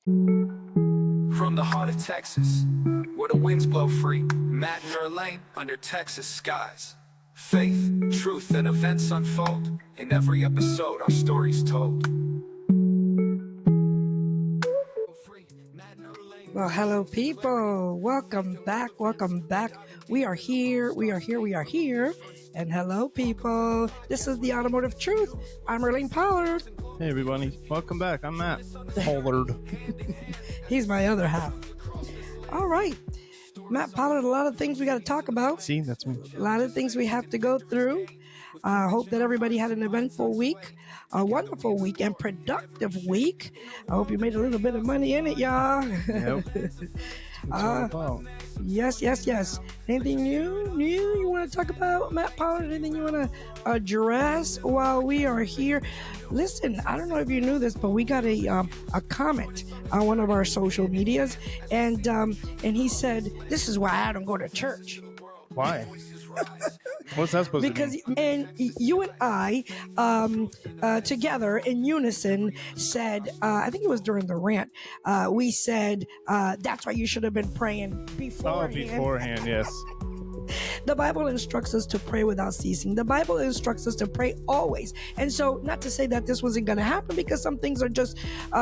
From the heart of Texas, where the winds blow free, Matt and Irlanne under Texas skies. Faith, truth, and events unfold. In every episode, our stories told. Well, hello, people. Welcome back. Welcome back. We are here. We are here. We are here. And hello, people. This is the Automotive Truth. I'm Irlanne Pollard. Hey, everybody. Welcome back. I'm Matt Pollard. He's my other half. All right. Matt Pollard, a lot of things we got to talk about. See, that's me. A lot of things we have to go through. I hope that everybody had an eventful week, a wonderful week, and productive week. I hope you made a little bit of money in it, y'all. Yep. Yes. Anything new you want to talk about, Matt Pollard? Anything you want to address while we are here? Listen, I don't know if you knew this, but we got a comment on one of our social medias, and he said, "This is why I don't go to church." Why? What's that supposed because, to mean? And you and I, together in unison, said, I think it was during the rant, we said, that's why you should have been praying beforehand. Oh, beforehand, yes. The Bible instructs us to pray without ceasing. The Bible instructs us to pray always. And so, not to say that this wasn't going to happen, because some things are just,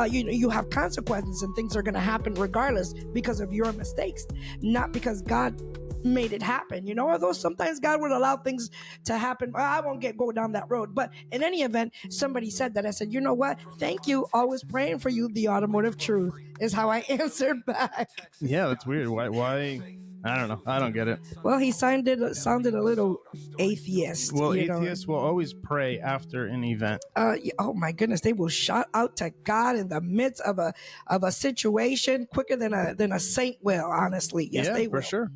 you have consequences, and things are going to happen regardless because of your mistakes, not because God made it happen, although sometimes God would allow things to happen. I won't go down that road, but in any event, somebody said that. I said, you know what? Thank you. Always praying for you. The Automotive Truth is how I answered back. Yeah, that's weird. Why? I don't know. I don't get it. Well, he sounded a little atheist. Well, atheists will always pray after an event. Oh my goodness, they will shout out to God in the midst of a situation quicker than a saint will. Honestly, yes, yeah, they will. For sure.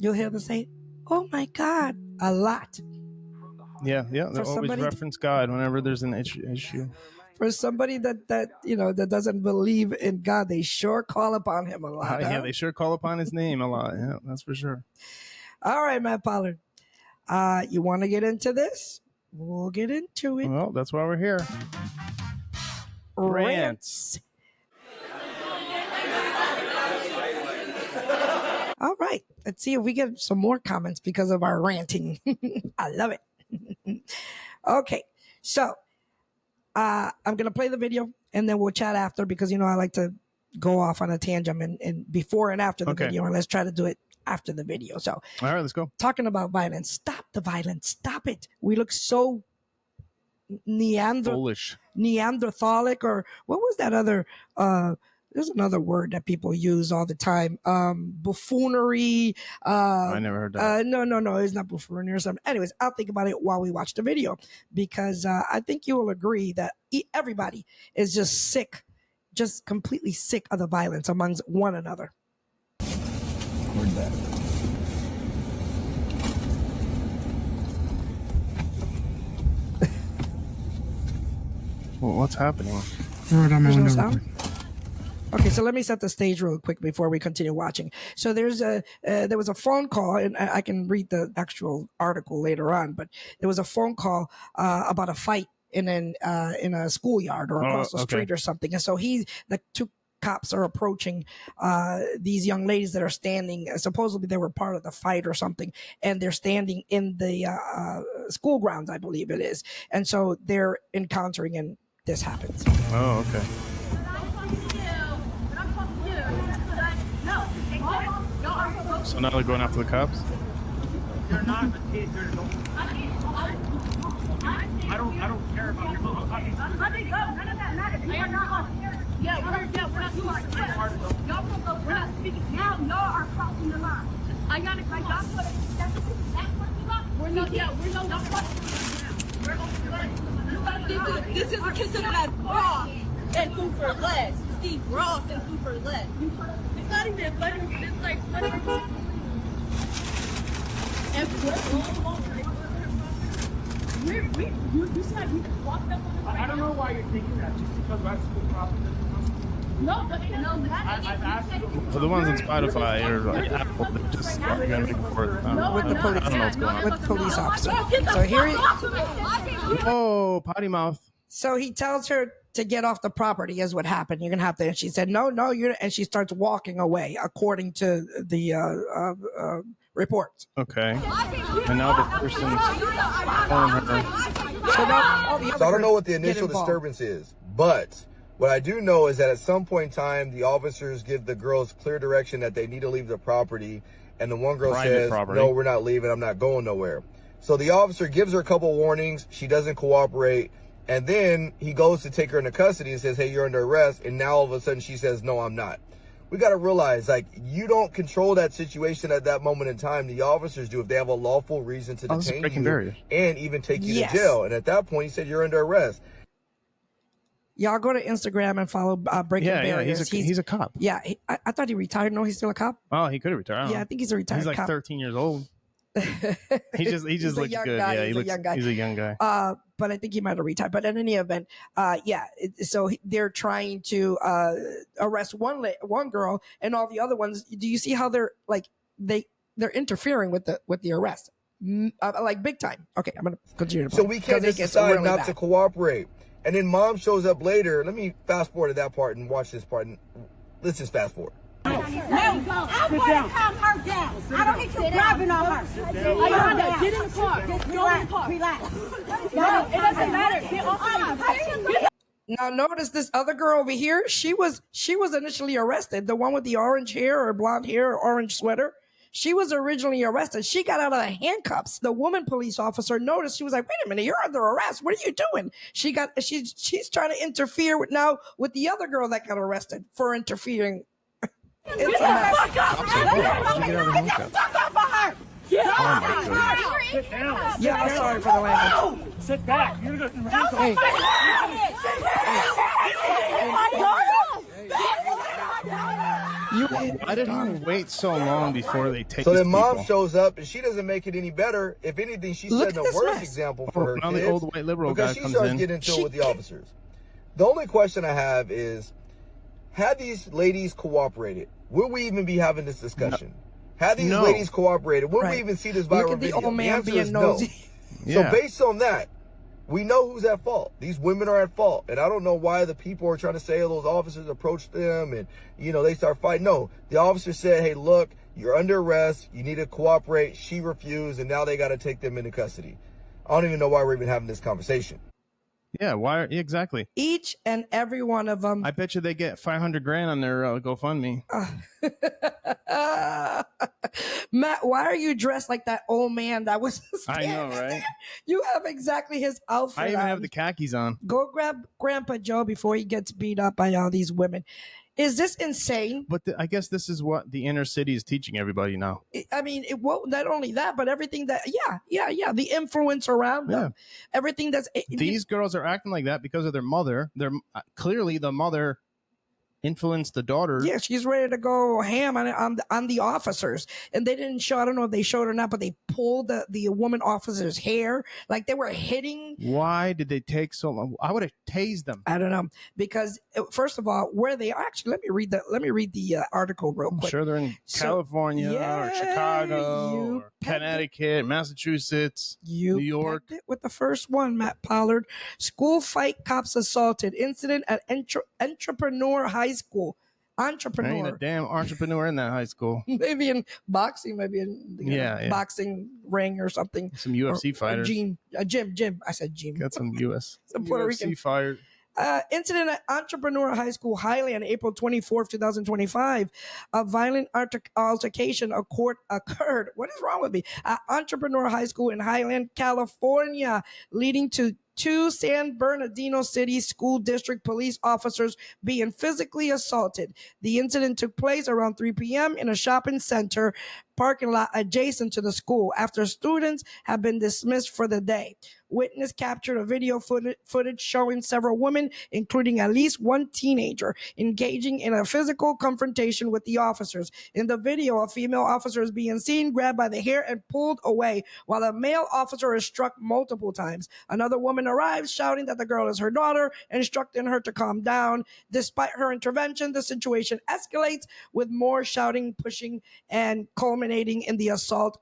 You'll hear them say, "Oh my God," a lot. Yeah. They'll always reference God whenever there's an issue. For somebody that doesn't believe in God, they sure call upon Him a lot. Yeah, they sure call upon His name a lot. Yeah, that's for sure. All right, Matt Pollard. You want to get into this? We'll get into it. Well, that's why we're here. Rants. All right. Let's see if we get some more comments because of our ranting. I love it. Okay. So I'm going to play the video and then we'll chat after, because, I like to go off on a tangent and before and after the video. And let's try to do it after the video. So, all right, let's go. Talking about violence. Stop the violence. Stop it. We look so foolish. Neanderthalic, or what was that other there's another word that people use all the time. Buffoonery. I never heard that. No. It's not buffoonery or something. Anyways, I'll think about it while we watch the video, because I think you will agree that everybody is just sick, just completely sick of the violence amongst one another. Heard that. Well, what's happening? There's no sound? Okay, so let me set the stage real quick before we continue watching. So there was a phone call, and I can read the actual article later on, but there was a phone call about a fight in a schoolyard or across the street or something. And so the two cops are approaching these young ladies that are standing. Supposedly they were part of the fight or something, and they're standing in the school grounds, I believe it is. And so they're encountering, and this happens. Oh, okay. So now they're going after the cops? You're not a kid. I don't care about your little puppies. Let me go. None of that matters. We are not. Yeah, we're not doing Y'all we're not speaking. Now y'all are crossing the line. I gotta y'all put that's what you got. We're not. Yeah, we're not. This is considered as broth and food for less. See, broth and food for less. It's not even funny. It's like funny. You said we walked up on the I don't know why you're thinking that. Just because that's the property. No, I've asked you. So the ones on Spotify or like Apple, they're just arguing back and forth. With the police, I don't know what's going on. with the police officer. So here he, Oh, potty mouth. so he tells her to get off the property is what happened. You're going to have to. And she said, no, you're, and she starts walking away according to the reports. Okay. And now the person's calling her. So I don't know what the initial disturbance is, but what I do know is that at some point in time, the officers give the girls clear direction that they need to leave the property. And the one girl says, no, we're not leaving. I'm not going nowhere. So the officer gives her a couple warnings. She doesn't cooperate. And then he goes to take her into custody and says, hey, you're under arrest. And now all of a sudden she says, no, I'm not. We got to realize, like, you don't control that situation at that moment in time. The officers do if they have a lawful reason to detain you and even take you to jail. And at that point, he said, you're under arrest. Y'all go to Instagram and follow Breaking Barriers. Yeah, he's a cop. Yeah, I thought he retired. No, he's still a cop. Oh, he could have retired. I think he's a retired cop. He's like 13 years old. he just looks good. Guy. Yeah, he's a young guy. But I think he might have retired. But in any event, so they're trying to arrest one girl, and all the other ones. Do you see how they're like they're interfering with the arrest, like big time? Okay, I'm gonna continue. So we can't just decide really not to cooperate, and then mom shows up later. Let me fast forward to that part and watch this part. And let's just fast forward. No, I'm going to calm her down. I don't need you grabbing on her. Get in the car. Just go in the car. Relax. No, it doesn't matter. Get off. Now notice this other girl over here. She was initially arrested. The one with the orange hair or blonde hair or orange sweater. She was originally arrested. She got out of the handcuffs. The woman police officer noticed. She was like, "Wait a minute, you're under arrest. What are you doing?" She's trying to interfere with the other girl that got arrested for interfering. It's a mess. Yeah, I'm sorry for the language. Sit back. You're gonna go. Hey. Why did he wait so long before they take? So then mom shows up and she doesn't make it any better. If anything, she's setting a worse example for her kids. The old white liberal because guy she starts getting into it with the officers. The only question I have is, had these ladies cooperated, would we even be having this discussion? No. Had these ladies cooperated, would we even see this viral video? The old man being nosy. So based on that, we know who's at fault. These women are at fault. And I don't know why the people are trying to say those officers approached them and, they start fighting. No, the officer said, hey, look, you're under arrest. You need to cooperate. She refused. And now they got to take them into custody. I don't even know why we're even having this conversation. Yeah, why? Exactly. Each and every one of them. I bet you they get $500,000 on their GoFundMe. Matt, why are you dressed like that old man that was? I know, right? You have exactly his outfit. I even have the khakis on. Go grab Grandpa Joe before he gets beat up by all these women. Is this insane? But I guess this is what the inner city is teaching everybody now. I mean, not only that, but everything that, the influence around them, everything that's... These girls are acting like that because of their mother. They're clearly the mother influenced the daughter. Yeah, she's ready to go ham on the officers. And they didn't show, I don't know if they showed or not, but they pulled the woman officer's hair. Like they were hitting. Why did they take so long? I would have tased them. I don't know. Because first of all, where they are, actually, let me read the article real quick. I'm sure they're in California or Chicago or Connecticut, Massachusetts, New York. With the first one, Matt Pollard. School fight, cops assaulted. Incident at Entrepreneur High School. Entrepreneur. Ain't a damn entrepreneur in that high school. Maybe in boxing, maybe in boxing ring or something. Some UFC fighters. Jim. I said Jim. Got some some Puerto UFC Rican fighters. Incident at Entrepreneur High School, Highland, April 24th, 2025. A violent altercation occurred. What is wrong with me? At Entrepreneur High School in Highland, California, leading to two San Bernardino City School District police officers being physically assaulted. The incident took place around 3 p.m. in a shopping center parking lot adjacent to the school after students have been dismissed for the day. Witness captured a video footage showing several women, including at least one teenager, engaging in a physical confrontation with the officers. In the video, a female officer is being seen grabbed by the hair and pulled away, while a male officer is struck multiple times. Another woman arrives, shouting that the girl is her daughter, instructing her to calm down. Despite her intervention, the situation escalates with more shouting, pushing, and culminating in the assault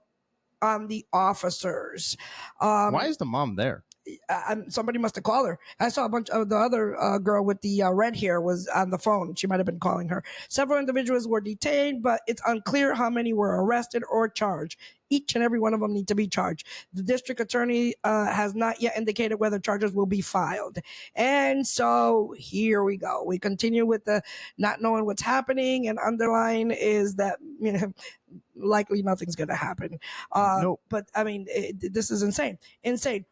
on the officers. Why is the mom there? somebody must have called her. I saw a bunch of the other girl with the red hair was on the phone. She might have been calling her. Several individuals were detained, but it's unclear how many were arrested or charged. Each and every one of them need to be charged. The district attorney has not yet indicated whether charges will be filed. And so here we go. We continue with the not knowing what's happening, and underline is that, likely nothing's going to happen. Nope. But I mean, this is insane.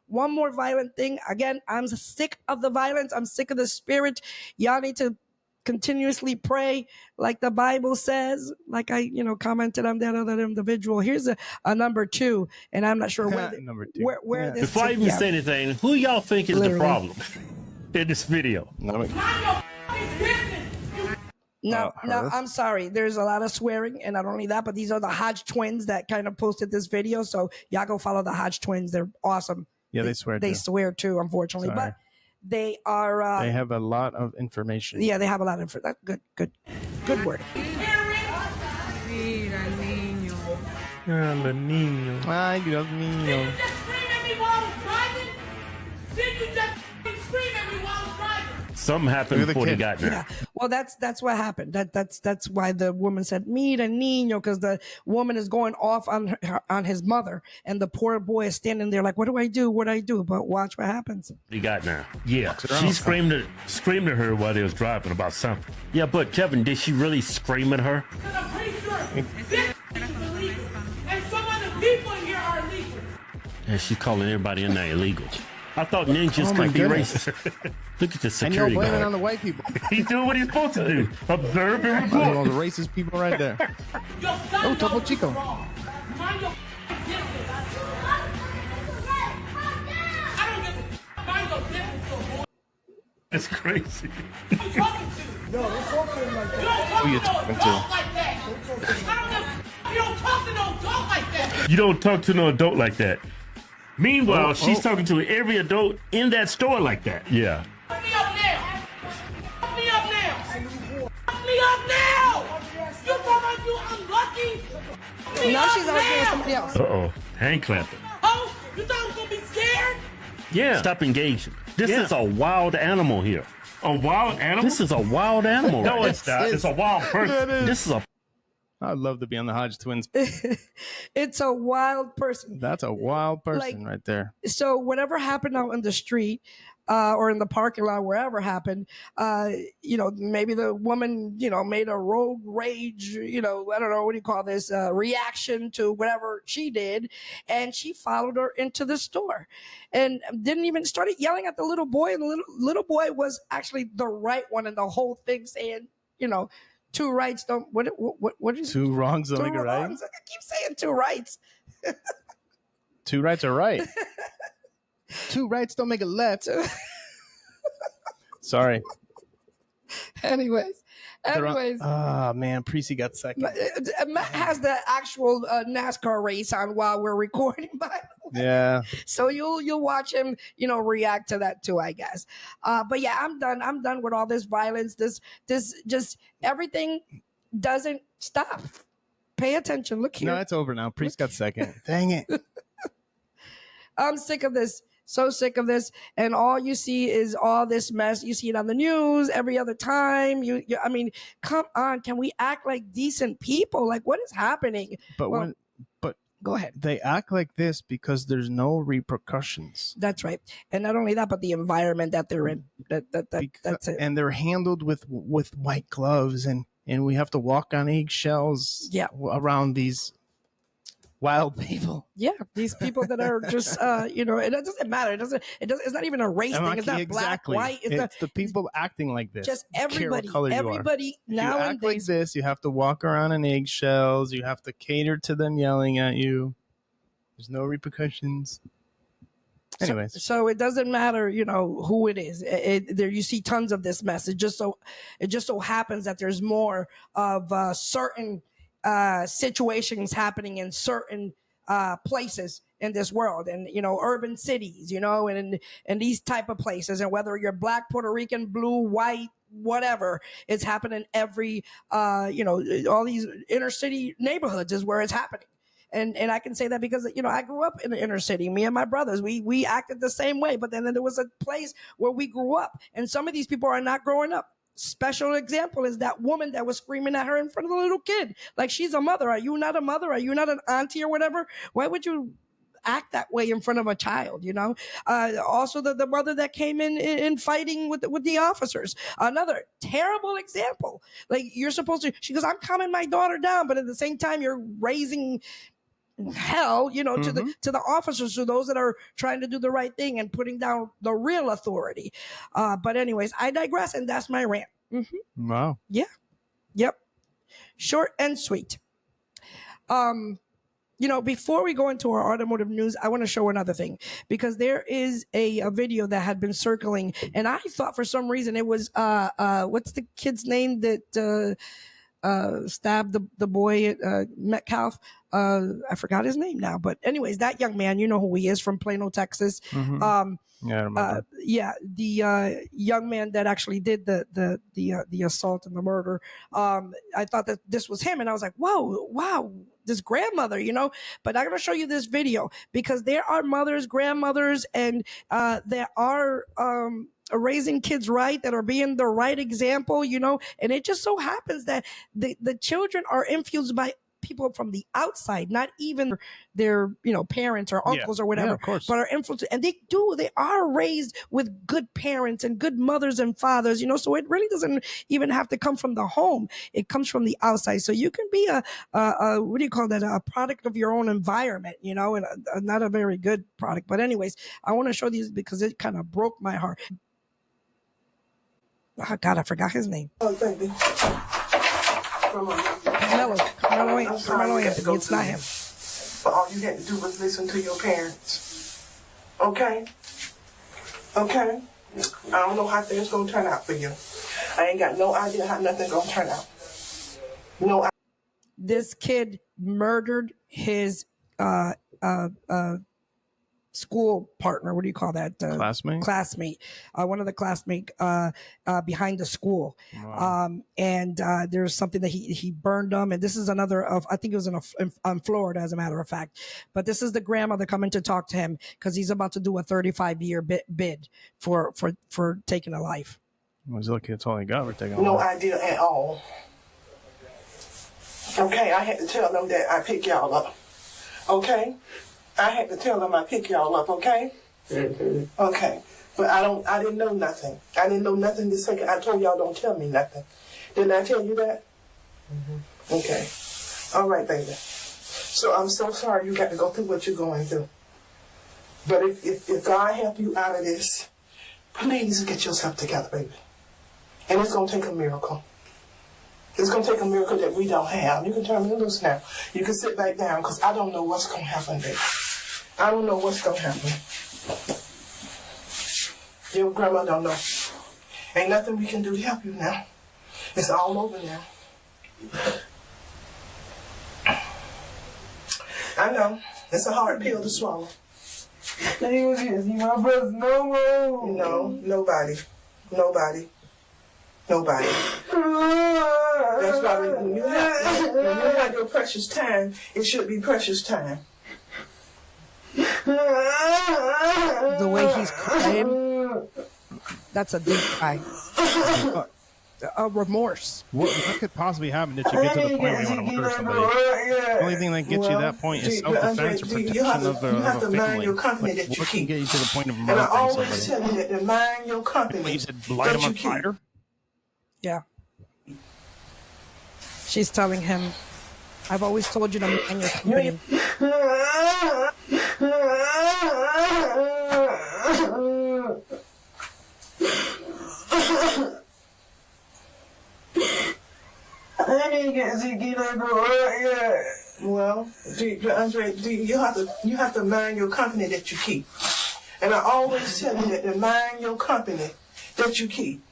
One more violent thing. Again, I'm sick of the violence. I'm sick of the spirit. Y'all need to continuously pray like the Bible says, like I, commented on that other individual. Here's a number 2, and I'm not sure where number 2. Where this before I even say anything, who y'all think is the problem in this video? No, I'm sorry. There's a lot of swearing, and not only that, but these are the Hodge twins that kind of posted this video. So y'all go follow the Hodge twins. They're awesome. Yeah, they swear. They swear too, unfortunately, Sorry. but they are. They have a lot of information. Yeah, they have a lot of information. Good word. El niño. Ay, Dios mío. Something happened before they got there. Yeah. Well, that's what happened. That's why the woman said "Mira, niño," because the woman is going off on his mother, and the poor boy is standing there like, "What do I do? What do I do?" But watch what happens. They got there. Yeah, she screamed at her while they was driving about something. Yeah, but Kevin, did she really scream at her? And some of the people here are illegal. Yeah, she's calling everybody in there illegal. I thought ninjas couldn't be racist. Look at the security guard. And you're blaming guard. on the white people. He's doing what he's supposed to do. Observe and report. All the racist people right there. Oh, Topo Chico. That's crazy. Who you talking to? You don't talk to no dog like that. You don't talk to no adult like that. Meanwhile, she's talking to every adult in that store like that. Yeah. Fuck me up now. Fuck me up now. Fuck me up now. You talking about you unlucky? Now she's arguing with somebody else. Uh-oh. Hand clapping. Oh, you thought I was gonna be scared? Yeah. Stop engaging. This is a wild animal here. A wild animal? This is a wild animal. No, it's not. It's a wild person. This is a... I'd love to be on the Hodge twins. It's a wild person. That's a wild person right there. So whatever happened out in the street or in the parking lot, wherever happened, maybe the woman, made a road rage, I don't know, what do you call this, reaction to whatever she did. And she followed her into the store and didn't even started yelling at the little boy. And the little boy was actually the right one in the whole thing, saying, two rights don't, what is two wrongs don't make a right? I keep saying two rights. Two rights are right. Two rights don't make a left. Sorry. Anyways. Oh, man. Precy got second. Matt has the actual NASCAR race on while we're recording, by the way. Yeah. So you'll watch him, react to that too, I guess. But yeah, I'm done. I'm done with all this violence. This just everything doesn't stop. Pay attention. Look here. No, it's over now. Priest got second. Dang it. I'm sick of this. So sick of this, and all you see is all this mess. You see it on the news every other time. I mean, come on, can we act like decent people? Like, what is happening? But go ahead. They act like this because there's no repercussions. That's right, and not only that, but the environment that they're in. That's it. And they're handled with white gloves, and we have to walk on eggshells. Yeah. Around these wild people. Yeah, these people that are just, it doesn't matter. It's not even a race thing. It's not black, white. It's the people acting like this. Just everybody now you act like this, you have to walk around in eggshells. You have to cater to them yelling at you. There's no repercussions. Anyways, so it doesn't matter, who it is. There you see tons of this mess. It just so happens that there's more of certain situations happening in certain places in this world, and urban cities, and these type of places, and whether you're black, Puerto Rican, blue, white, whatever, it's happening every all these inner city neighborhoods is where it's happening. And I can say that because, you know, I grew up in the inner city. Me and my brothers, we acted the same way. But then there was a place where we grew up. And some of these people are not growing up. Special example is that woman that was screaming at her in front of the little kid. Like, she's a mother. Are you not a mother? Are you not an auntie or whatever? Why would you act that way in front of a child, you know? Also, the mother that came in fighting with the officers. Another terrible example. Like, you're supposed to, she goes, I'm calming my daughter down, but at the same time, you're raising hell, you know, to the officers, to those that are trying to do the right thing and putting down the real authority. But anyways, I digress, and that's my rant. Wow. Yeah. Yep. Short and sweet. You know, before we go into our automotive news, I want to show another thing, because there is a video that had been circling, and I thought for some reason it was what's the kid's name that stabbed the boy Metcalf. I forgot his name now, but anyways, that young man, you know who he is, from Plano, Texas. Yeah, I remember. The young man that actually did the assault and the murder. I thought that this was him, and I was like, whoa, wow, this grandmother, you know. But I'm going to show you this video, because there are mothers, grandmothers, and there are raising kids right, that are being the right example, you know. And it just so happens that the children are influenced by people from the outside, not even their, you know, parents or uncles or whatever, of course. but are influenced. And they are raised with good parents and good mothers and fathers, you know. So it really doesn't even have to come from the home. It comes from the outside. So you can be a what do you call that? A product of your own environment, you know, and not a very good product. But anyways, I want to show these because it kind of broke my heart. Oh God, I forgot his name. Oh, thank you. Carmelo Anthony. It's not him. But all you had to do was listen to your parents. Okay? Okay? I don't know how things gonna turn out for you. I ain't got no idea how nothing's gonna turn out. No. This kid murdered his school partner. What do you call that? Classmate. One of the classmates behind the school. Wow. And there's something that he burned them. And this is another of, I think it was in Florida, as a matter of fact. But this is the grandmother coming to talk to him, because he's about to do a 35-year bid for taking a life. Well, he's lucky that's all he got for taking a life. No life. idea at all. Okay, I had to tell them that I pick y'all up. Okay? I had to tell them I pick y'all up, okay? Mm-hmm. Okay. But I didn't know nothing. I didn't know nothing this second. I told y'all don't tell me nothing. Didn't I tell you that? Mm-hmm. Okay. All right, baby. So I'm so sorry you got to go through what you're going through. But if God help you out of this, please get yourself together, baby. And it's going to take a miracle. It's going to take a miracle that we don't have. You can turn me loose now. You can sit back down, because I don't know what's going to happen, baby. I don't know what's going to happen. Your grandma don't know. Ain't nothing we can do to help you now. It's all over now. I know. It's a hard pill to swallow. They was here. See my brothers no more. No, nobody. Nobody. Nobody. That's why when you have your precious time, it should be precious time. The way he's crying, that's a deep cry. A remorse. What could possibly happen that you get to the point where you want to murder somebody? The only thing that gets you to that point is self-defense or protection of a family. Your company like, that you what can keep. get you to the point of murdering somebody? And I always tell you that to mind your company. You said light him on fire? Yeah. She's telling him, I've always told you to mind your company. Well, Andre, you have to mind your company that you keep. And I always tell you that to mind your company that you keep.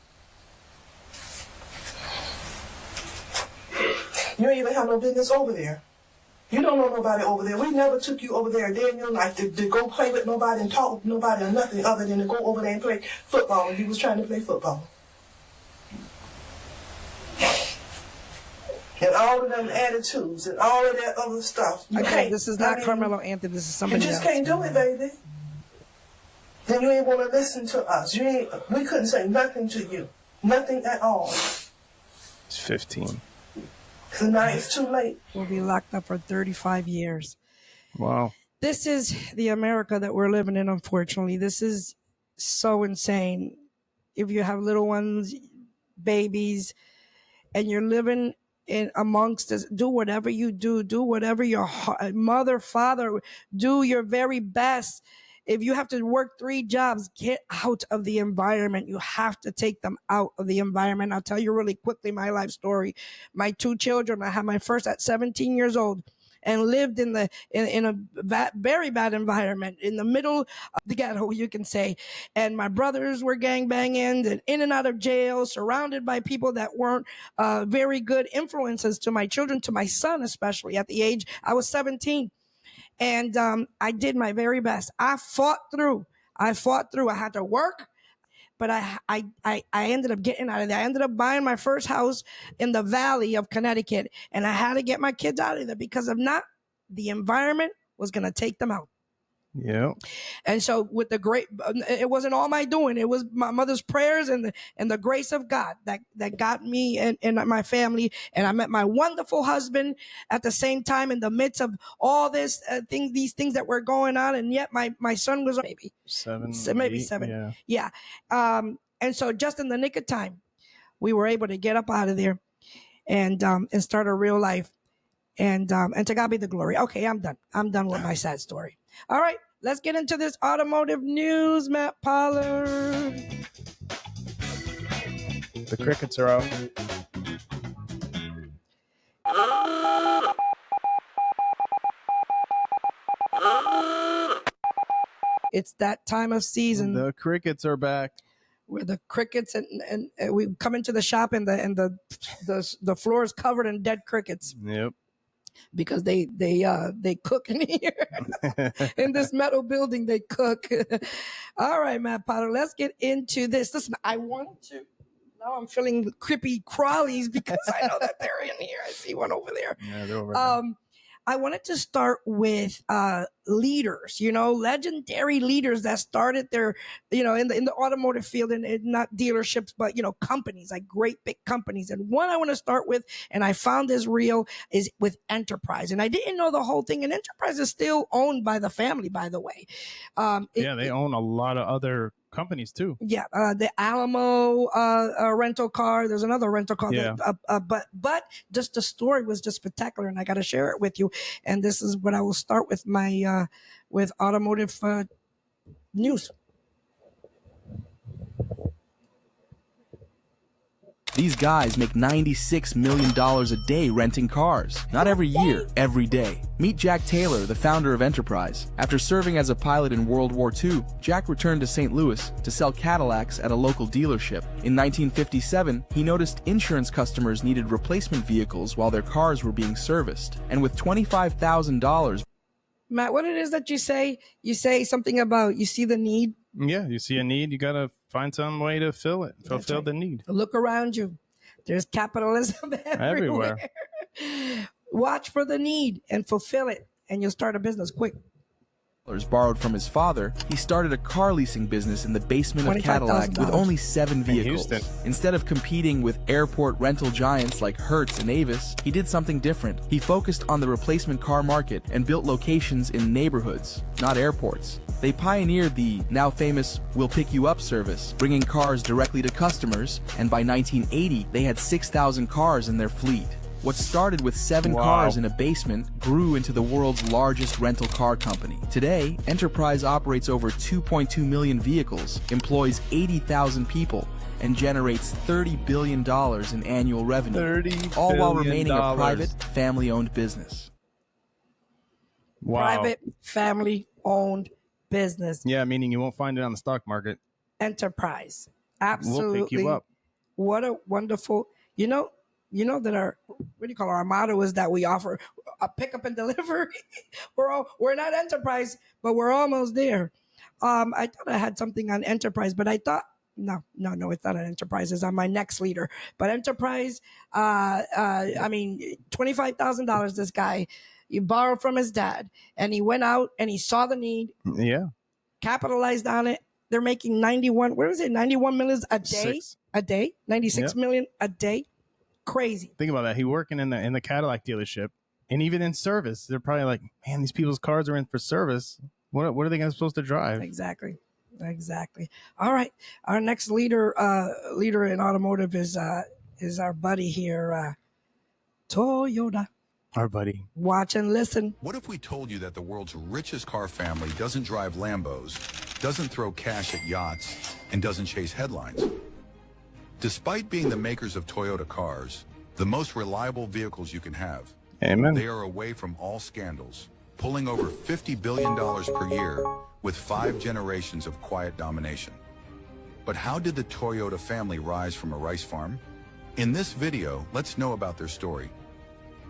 You ain't even have no business over there. You don't know nobody over there. We never took you over there a day in your life to go play with nobody and talk with nobody or nothing other than to go over there and play football when you was trying to play football. and all of them attitudes and all of that other stuff. Okay, this is not Carmelo Anthony. This is somebody else. You just else. can't do it, baby. Then you ain't want to listen to us. We couldn't say nothing to you. Nothing at all. It's 15. So now it's too late. We'll be locked up for 35 years. Wow. This is the America that we're living in, unfortunately. This is so insane. If you have little ones, babies, and you're living in amongst us, do whatever you do whatever your mother, father, do your very best. If you have to work 3 jobs, get out of the environment. You have to take them out of the environment. I'll tell you really quickly my life story. My 2 children, I had my first at 17 years old and lived in a very bad environment in the middle of the ghetto, you can say. And my brothers were gangbanging and in and out of jail, surrounded by people that weren't very good influences to my children, to my son especially. At the age, I was 17. And I did my very best. I fought through. I had to work, but I ended up getting out of there. I ended up buying my first house in the Valley of Connecticut, and I had to get my kids out of there because if not, the environment was going to take them out. Yeah. And so with the great, it wasn't all my doing. It was my mother's prayers and the grace of God that got me and my family. And I met my wonderful husband at the same time in the midst of all this these things that were going on. And yet my son was maybe 7. Yeah. And so just in the nick of time, we were able to get up out of there and start a real life. And to God be the glory. Okay, I'm done. I'm done with my sad story. All right, let's get into this automotive news, Matt Pollard. The crickets are out. It's that time of season. The crickets are back. Where the crickets and we come into the shop and the floor is covered in dead crickets. Yep. Because they cook in here. In this metal building, they cook. All right, Matt Potter, let's get into this. Listen, now I'm feeling creepy crawlies because I know that they're in here. I see one over there. Yeah, they're over there. I wanted to start with leaders, legendary leaders that started their, in the automotive field and not dealerships, but, companies, like great big companies. And one I want to start with, and I found this real, is with Enterprise. And I didn't know the whole thing. And Enterprise is still owned by the family, by the way. They own a lot of other companies too. Yeah, the Alamo rental car. There's another rental car. Yeah. But just the story was just spectacular, and I got to share it with you. And this is what I will start with my with automotive news. These guys make $96 million a day renting cars. Not every year, every day. Meet Jack Taylor, the founder of Enterprise. After serving as a pilot in World War II, Jack returned to St. Louis to sell Cadillacs at a local dealership. In 1957, he noticed insurance customers needed replacement vehicles while their cars were being serviced. And with $25,000... Matt, what it is that you say something about you see the need. Yeah, you see a need, you got to find some way to fulfill the need. Look around you. There's capitalism everywhere. Watch for the need and fulfill it, and you'll start a business quick. Borrowed from his father, he started a car leasing business in the basement of Cadillac with only 7 vehicles. Instead of competing with airport rental giants like Hertz and Avis, he did something different. He focused on the replacement car market and built locations in neighborhoods, not airports. They pioneered the now famous We'll Pick You Up service, bringing cars directly to customers, and by 1980, they had 6,000 cars in their fleet. What started with 7 cars in a basement grew into the world's largest rental car company. Today, Enterprise operates over 2.2 million vehicles, employs 80,000 people, and generates $30 billion in annual revenue, all while remaining a private, family-owned business. Wow. Private, family-owned business. Yeah, meaning you won't find it on the stock market. Enterprise. Absolutely. We'll pick you up. What a wonderful, you know that our motto is that we offer a pickup and delivery. We're not Enterprise, but we're almost there. I thought I had something on Enterprise, but I thought No, it's not an Enterprise. It's on my next leader. But Enterprise, I mean, $25,000. This guy, you borrowed from his dad, and he went out and he saw the need. Yeah, capitalized on it. They're making 91. What was it? 91 million a day. A day. 96 million a day. Crazy. Think about that. He working in the Cadillac dealership, and even in service, they're probably like, man, these people's cars are in for service. What are they supposed to drive? Exactly. All right. Our next leader in automotive is our buddy here, Toyota. Our buddy. Watch and listen. What if we told you that the world's richest car family doesn't drive Lambos, doesn't throw cash at yachts, and doesn't chase headlines? Despite being the makers of Toyota cars, the most reliable vehicles you can have, Amen. They are away from all scandals, pulling over $50 billion per year with 5 generations of quiet domination. But how did the Toyota family rise from a rice farm? In this video, let's know about their story.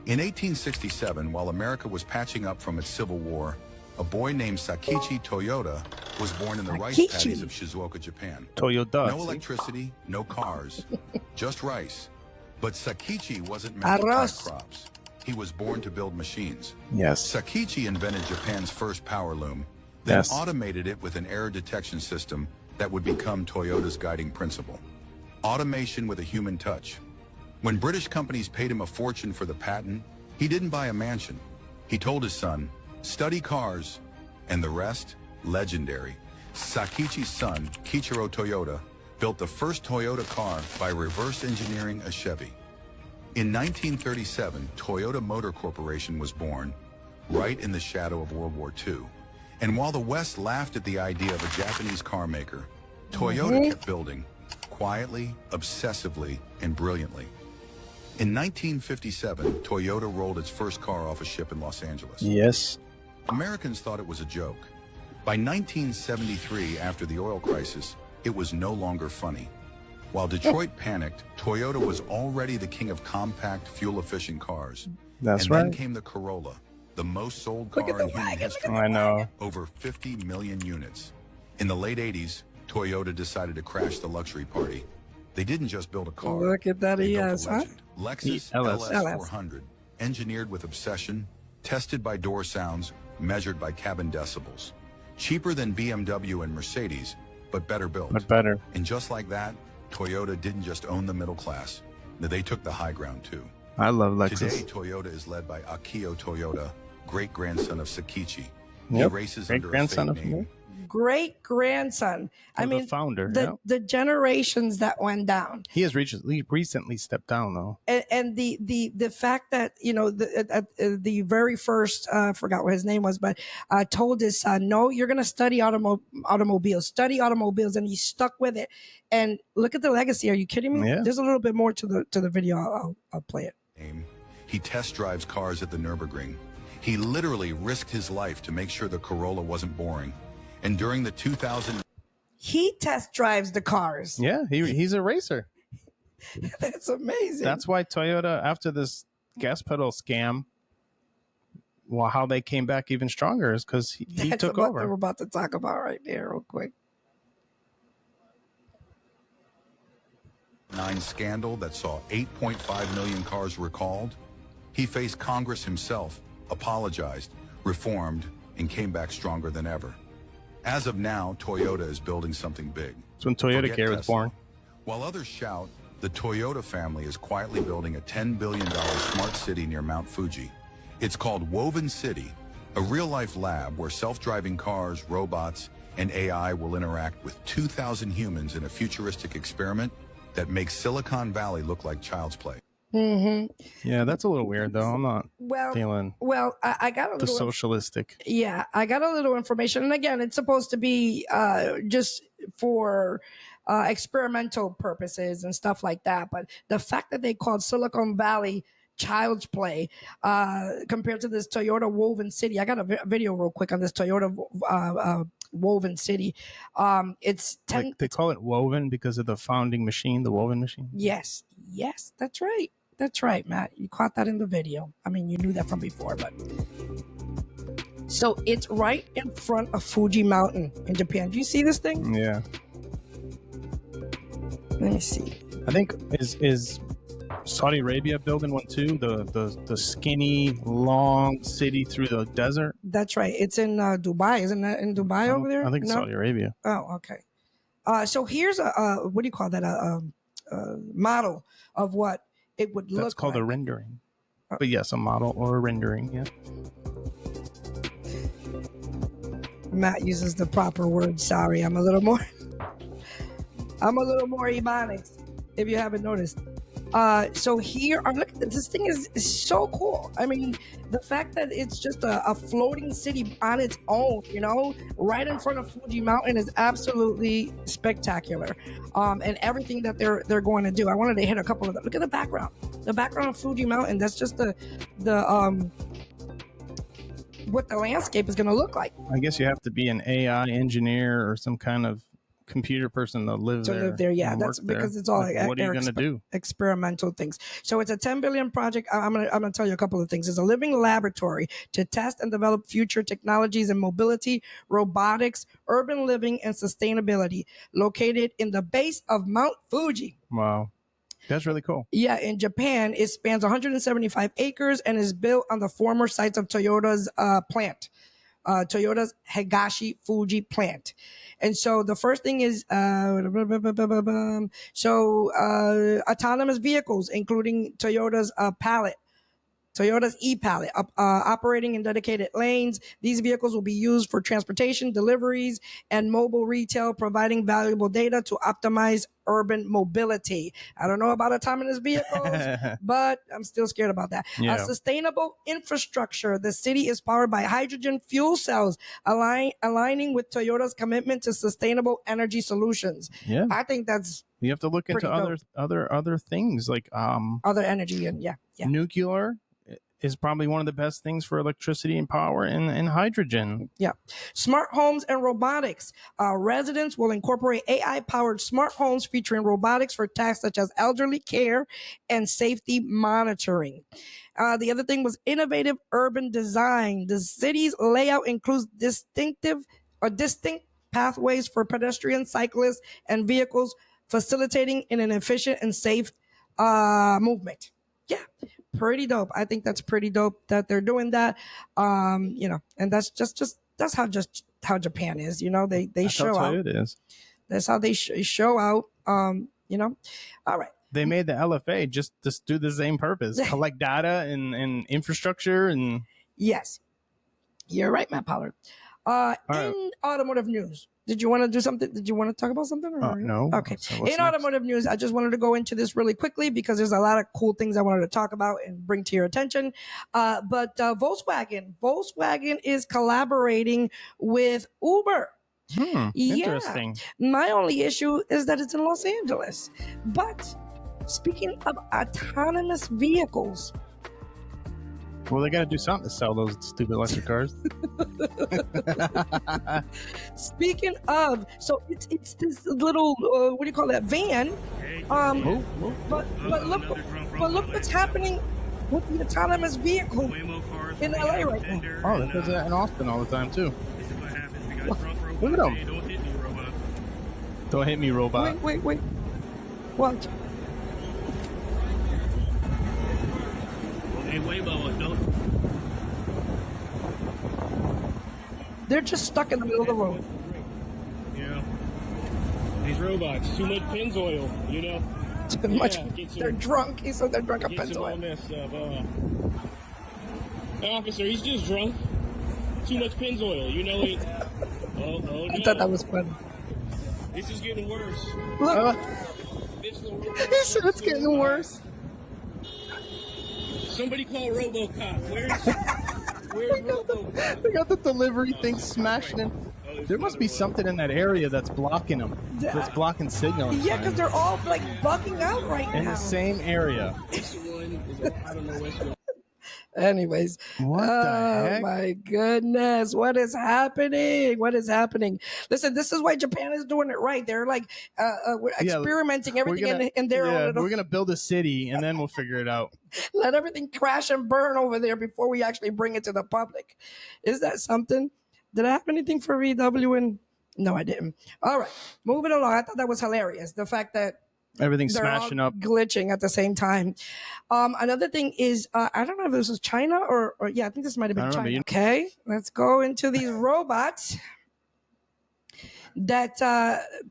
In 1867, while America was patching up from its civil war, a boy named Sakichi Toyota was born in the rice paddies of Shizuoka, Japan. Toyota. No electricity, no cars, just rice. But Sakichi wasn't meant to plant crops. He was born to build machines. Yes. Sakichi invented Japan's first power loom, then automated it with an error detection system that would become Toyota's guiding principle. Automation with a human touch. When British companies paid him a fortune for the patent, he didn't buy a mansion. He told his son, study cars, and the rest, legendary. Sakichi's son, Kichiro Toyota, built the first Toyota car by reverse engineering a Chevy. In 1937, Toyota Motor Corporation was born, right in the shadow of World War II. And while the West laughed at the idea of a Japanese car maker, Toyota kept building, quietly, obsessively, and brilliantly. In 1957, Toyota rolled its first car off a ship in Los Angeles. Yes. Americans thought it was a joke. By 1973, after the oil crisis, it was no longer funny. While Detroit panicked, Toyota was already the king of compact, fuel-efficient cars. That's right. And then came the Corolla, the most sold car in human history. I know. Over 50 million units. In the late 80s, Toyota decided to crash the luxury party. They didn't just build a car. Look at that ES, huh? Lexus LS400, engineered with obsession, tested by door sounds, measured by cabin decibels. Cheaper than BMW and Mercedes, but better built. But better. And just like that, Toyota didn't just own the middle class. They took the high ground too. I love Lexus. Today, Toyota is led by Akio Toyota, great-grandson of Sakichi. Yep. He races under a fake name. Great grandson. I mean, the founder. The generations that went down. He has recently stepped down though. And the fact that the very first forgot what his name was, but told his son, no, you're gonna study automobiles, and he stuck with it. And look at the legacy. Are you kidding me? Yeah. There's a little bit more to the video. I'll play it. He test drives cars at the Nürburgring. He literally risked his life to make sure the Corolla wasn't boring. And during the 2000, he test drives the cars. Yeah, he's a racer. That's amazing. That's why Toyota, after this gas pedal scam, well, how they came back even stronger is because he took over. What we're about to talk about right there, real quick. 9 scandal that saw 8.5 million cars recalled. He faced Congress himself, apologized, reformed, and came back stronger than ever. As of now, Toyota is building something big. That's when Toyota Care was born. While others shout, the Toyota family is quietly building a $10 billion smart city near Mount Fuji. It's called Woven City, a real-life lab where self-driving cars, robots, and AI will interact with 2,000 humans in a futuristic experiment that makes Silicon Valley look like child's play. Yeah, that's a little weird though. I'm not feeling I got a little socialistic. Yeah, I got a little information, and again, it's supposed to be just for experimental purposes and stuff like that. But the fact that they called Silicon Valley child's play compared to this Toyota Woven City, I got a video real quick on this Toyota Woven City. It's 10. Like they call it woven because of the founding machine, the woven machine. Yes, that's right. That's right, Matt. You caught that in the video. I mean, you knew that from before, but so it's right in front of Fuji Mountain in Japan. Do you see this thing? Yeah. Let me see. I think is Saudi Arabia building one too? The skinny, long city through the desert. That's right. It's in Dubai. Isn't that in Dubai over there? I think it's Saudi Arabia. Oh, okay. So here's a what do you call that? A model of what it would look like. That's called a rendering. But yes, a model or a rendering. Yeah. Matt uses the proper word. Sorry, I'm a little more Ebonics, if you haven't noticed. So here, look, this thing is so cool. I mean, the fact that it's just a floating city on its own, you know, right in front of Fuji Mountain is absolutely spectacular. And everything that they're going to do. I wanted to hit a couple of them. Look at the background of Fuji Mountain. That's just the what the landscape is going to look like. I guess you have to be an AI engineer or some kind of computer person to live there. Yeah, that's because it's all like, what are you going to do? Experimental things. So it's a $10 billion project. I'm gonna tell you a couple of things. It's a living laboratory to test and develop future technologies in mobility, robotics, urban living, and sustainability. Located in the base of Mount Fuji. Wow. That's really cool. Yeah, in Japan, it spans 175 acres and is built on the former sites of Toyota's plant, Toyota's Higashi Fuji plant. And so the first thing is, autonomous vehicles, including Toyota's Toyota's e-Pallet, operating in dedicated lanes. These vehicles will be used for transportation, deliveries, and mobile retail, providing valuable data to optimize urban mobility. I don't know about autonomous vehicles, but I'm still scared about that. Yeah. Sustainable infrastructure. The city is powered by hydrogen fuel cells, aligning with Toyota's commitment to sustainable energy solutions. Yeah. I think that's you have to look into other things like other energy and nuclear is probably one of the best things for electricity and power and hydrogen. Yeah. Smart homes and robotics. Residents will incorporate AI-powered smart homes featuring robotics for tasks such as elderly care and safety monitoring. The other thing was innovative urban design. The city's layout includes distinct pathways for pedestrians, cyclists, and vehicles, facilitating in an efficient and safe movement. Yeah, pretty dope. I think that's pretty dope that they're doing that. You know, and that's that's how Japan is. You know, they show out. That's how it is. That's how they show out. You know, all right. They made the LFA just to do the same purpose: collect data and infrastructure and. Yes, you're right, Matt Pollard. In automotive news, did you want to do something? Did you want to talk about something? Or no. Okay. In automotive news, I just wanted to go into this really quickly because there's a lot of cool things I wanted to talk about and bring to your attention. But Volkswagen is collaborating with Uber. Interesting. My only issue is that it's in Los Angeles. But speaking of autonomous vehicles, well, they got to do something to sell those stupid electric cars. Speaking of, so it's this little what do you call that van? But look what's happening with the autonomous vehicle in LA right now. Oh, that does that in Austin all the time too. Look at them. Don't hit me, robot. Wait. What? Hey, Waymo, don't. They're just stuck in the middle of the road. Yeah. These robots, too much Pennzoil, you know? Too much. They're drunk. He said they're drunk on Pennzoil. Officer, he's just drunk. Too much Pennzoil, you know it. Oh, no. I thought that was funny. This is getting worse. Look. He said it's getting worse. Somebody call RoboCop. Where's RoboCop? They got the delivery thing smashing in. There must be something in that area that's blocking them. That's blocking signal. Yeah, because they're all like bugging out right now. In the same area. I don't know what's going on. Anyways, what the heck? Oh my goodness, what is happening? Listen, this is why Japan is doing it right. They're like experimenting everything in their own little. We're gonna build a city and then we'll figure it out. Let everything crash and burn over there before we actually bring it to the public. Is that something? Did I have anything for VW? No, I didn't. All right, moving along. I thought that was hilarious. The fact that Everything's they're smashing all up. glitching at the same time. Another thing is, I don't know if this was China or yeah, I think this might have been China. Okay, let's go into these robots that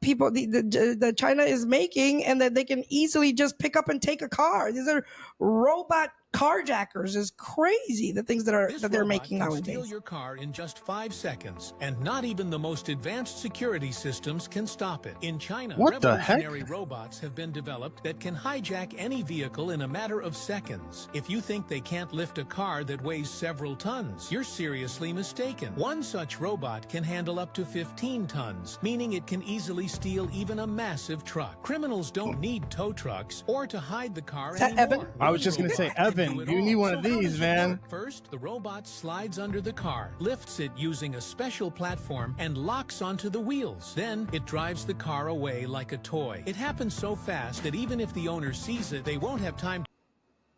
people, the China is making, and that they can easily just pick up and take a car. These are robot carjackers. Is crazy the things that they're making nowadays. Steal your car in just 5 seconds, and not even the most advanced security systems can stop it. In China, what the heck? Revolutionary robots have been developed that can hijack any vehicle in a matter of seconds. If you think they can't lift a car that weighs several tons, you're seriously mistaken. One such robot can handle up to 15 tons, meaning it can easily steal even a massive truck. Criminals don't need tow trucks or to hide the car anymore. Evan? I was just going to say, Evan, you need one of these, man. First, the robot slides under the car, lifts it using a special platform, and locks onto the wheels. Then, it drives the car away like a toy. It happens so fast that even if the owner sees it, they won't have time.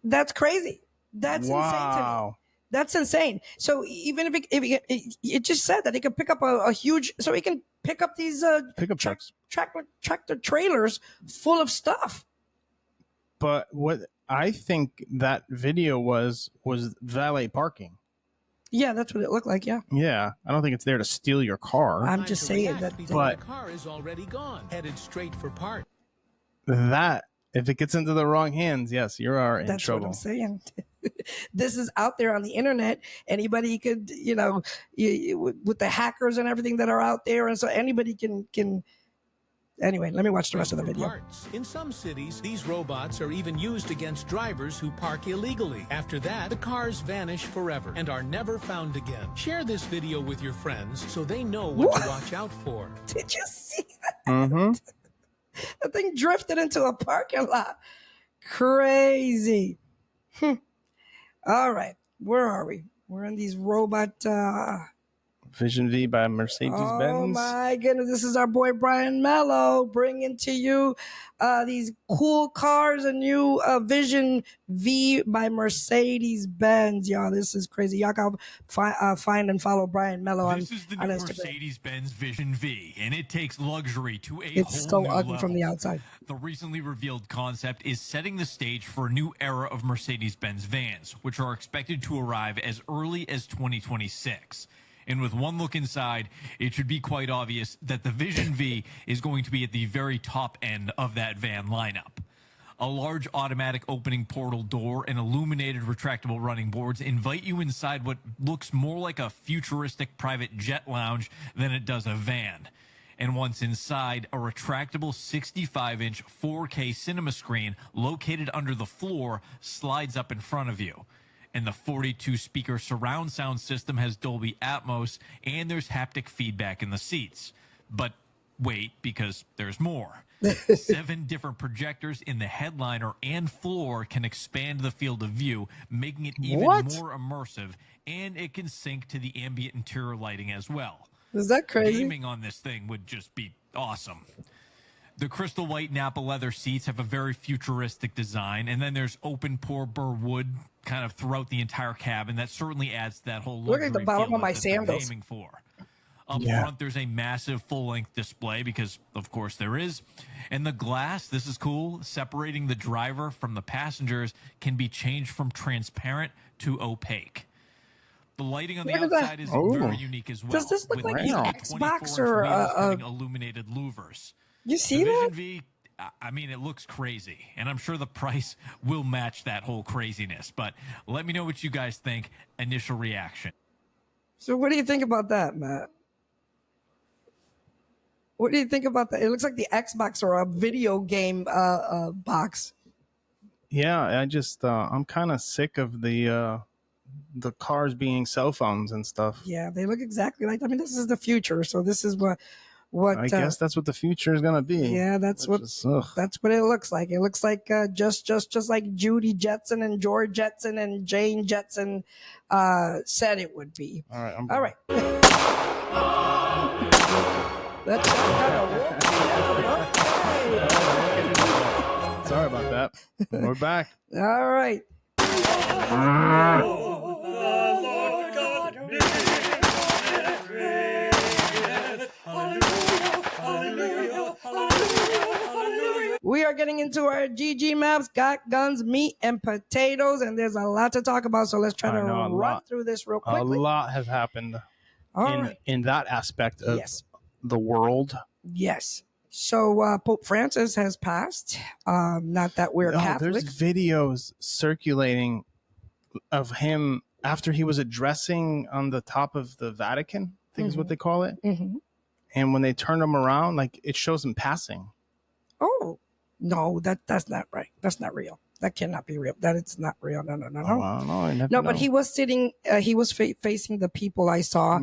That's crazy. That's insane to me. That's insane. So even if it just said that it could pick up a huge, so it can pick up these pickup trucks, tractor trailers full of stuff. But what I think that video was valet parking. Yeah, that's what it looked like. Yeah. Yeah, I don't think it's there to steal your car. I'm just saying that. But the car is already gone, headed straight for park. That if it gets into the wrong hands, yes, you are in trouble. That's what I'm saying. This is out there on the internet. Anybody could, with the hackers and everything that are out there, and so anybody can. Anyway, let me watch the rest of the video. In some cities, these robots are even used against drivers who park illegally. After that, the cars vanish forever and are never found again. Share this video with your friends so they know what to watch out for. Did you see that? The thing drifted into a parking lot. Crazy. All right. Where are we? We're in these robot... Vision V by Mercedes-Benz. Oh my goodness, this is our boy Brian Mello bringing to you these cool cars, a new Vision V by Mercedes-Benz. Y'all, this is crazy. Y'all can find and follow Brian Mello on Instagram. This is the new Mercedes-Benz Vision V, and it takes luxury to a whole It's so new ugly level. from the outside. The recently revealed concept is setting the stage for a new era of Mercedes-Benz vans, which are expected to arrive as early as 2026. And with one look inside, it should be quite obvious that the Vision V is going to be at the very top end of that van lineup. A large automatic opening portal door and illuminated retractable running boards invite you inside what looks more like a futuristic private jet lounge than it does a van. And once inside, a retractable 65-inch 4K cinema screen located under the floor slides up in front of you. And the 42-speaker surround sound system has Dolby Atmos, and there's haptic feedback in the seats. But wait, because there's more. 7 different projectors in the headliner and floor can expand the field of view, making it even more immersive, and it can sync to the ambient interior lighting as well. Is that crazy? Gaming on this thing would just be awesome. The crystal white Napa leather seats have a very futuristic design, and then there's open pore burr wood kind of throughout the entire cabin. That certainly adds to that whole Look at the bottom of my sandals. Aiming for. Up front, there's a massive full-length display because, of course, there is. And the glass, this is cool, separating the driver from the passengers can be changed from transparent to opaque. The lighting on the outside is very unique as well. Does this look like the Xbox or illuminated louvers? You see that? Vision V, I mean, it looks crazy, and I'm sure the price will match that whole craziness. But let me know what you guys think. Initial reaction. So what do you think about that, Matt? What do you think about that? It looks like the Xbox or a video game box. Yeah, I just I'm kind of sick of the cars being cell phones and stuff. Yeah, they look exactly like. I mean, this is the future, so this is what I guess that's what the future is gonna be. Yeah, that's what it looks like. It looks like just like Judy Jetson and George Jetson and Jane Jetson said it would be. All right, all right. Sorry about that. We're back. All right. We we are getting into our GG maps, got guns, meat, and potatoes, and there's a lot to talk about. So let's try to run through this real quickly. A lot has happened in that aspect of the world. Yes. So Pope Francis has passed. Not that we're Catholic. There's videos circulating of him after he was addressing on the top of the Vatican, I think is what they call it. Mm-hmm. And when they turn him around, like it shows him passing. Oh, no, that's not right. That's not real. That cannot be real. That it's not real. No. No, but he was sitting, he was facing the people I saw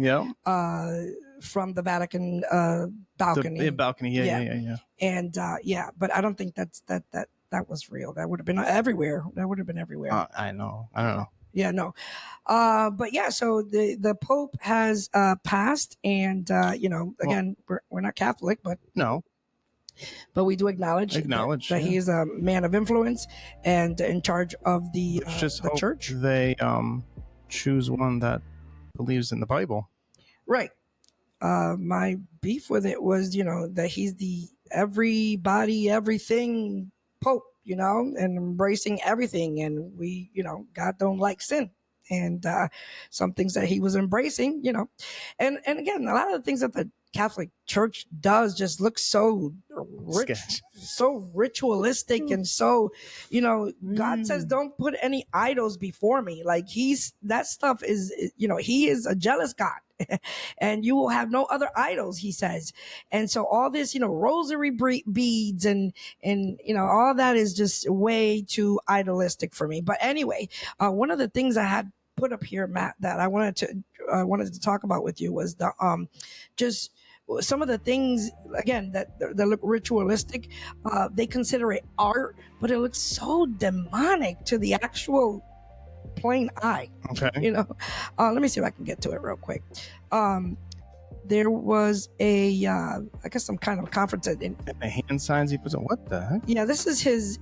from the Vatican balcony. The balcony, yeah. And but I don't think that was real. That would have been everywhere. That would have been everywhere. I know. I don't know. Yeah, no. But yeah, so the Pope has passed, and again, we're not Catholic, but we do acknowledge that he is a man of influence and in charge of the church. They choose one that believes in the Bible. Right. My beef with it was, that he's the everybody, everything Pope, and embracing everything. And we, God don't like sin. And some things that he was embracing, and again, a lot of the things that the Catholic Church does just look so rich, so ritualistic, and so, God says, don't put any idols before me. Like that stuff is, he is a jealous God. And you will have no other idols, he says. And so all this, rosary beads and all that is just way too idolistic for me. But anyway, one of the things I had put up here, Matt, that I wanted to talk about with you was the just some of the things, again, that look ritualistic. They consider it art, but it looks so demonic to the actual plain eye. Okay. Let me see if I can get to it real quick. There was I guess some kind of a conference in the hand signs he puts on. What the heck? Yeah, this is his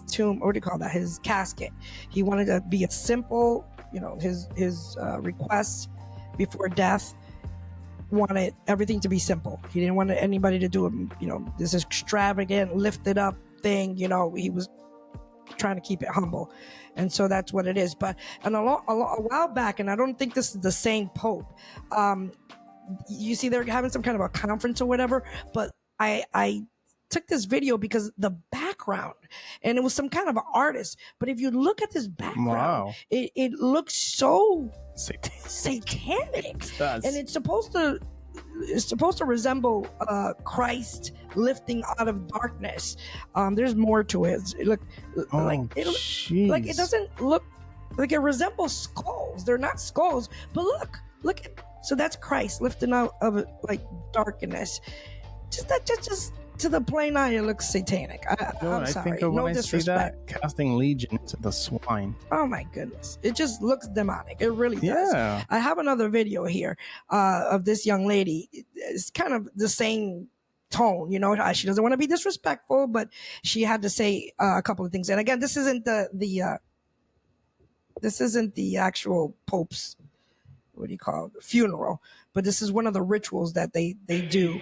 tomb. What do you call that? His casket. He wanted to be a simple, his request before death wanted everything to be simple. He didn't want anybody to do this extravagant, lifted up thing. He was trying to keep it humble. And so that's what it is. But a while back, and I don't think this is the same Pope, you see they're having some kind of a conference or whatever, but I took this video because the background, and it was some kind of an artist, but if you look at this background, it looks so satanic. It does. And it's supposed to resemble Christ lifting out of darkness. There's more to it. It doesn't look like it resembles skulls. They're not skulls, but look at, so that's Christ lifting out of darkness. Just to the plain eye, it looks satanic. I'm sorry. I think of when I see that, casting legion into the swine. Oh my goodness. It just looks demonic. It really does. Yeah. I have another video here of this young lady. It's kind of the same tone, she doesn't want to be disrespectful, but she had to say a couple of things. And again, this isn't the actual Pope's, funeral, but this is one of the rituals that they do.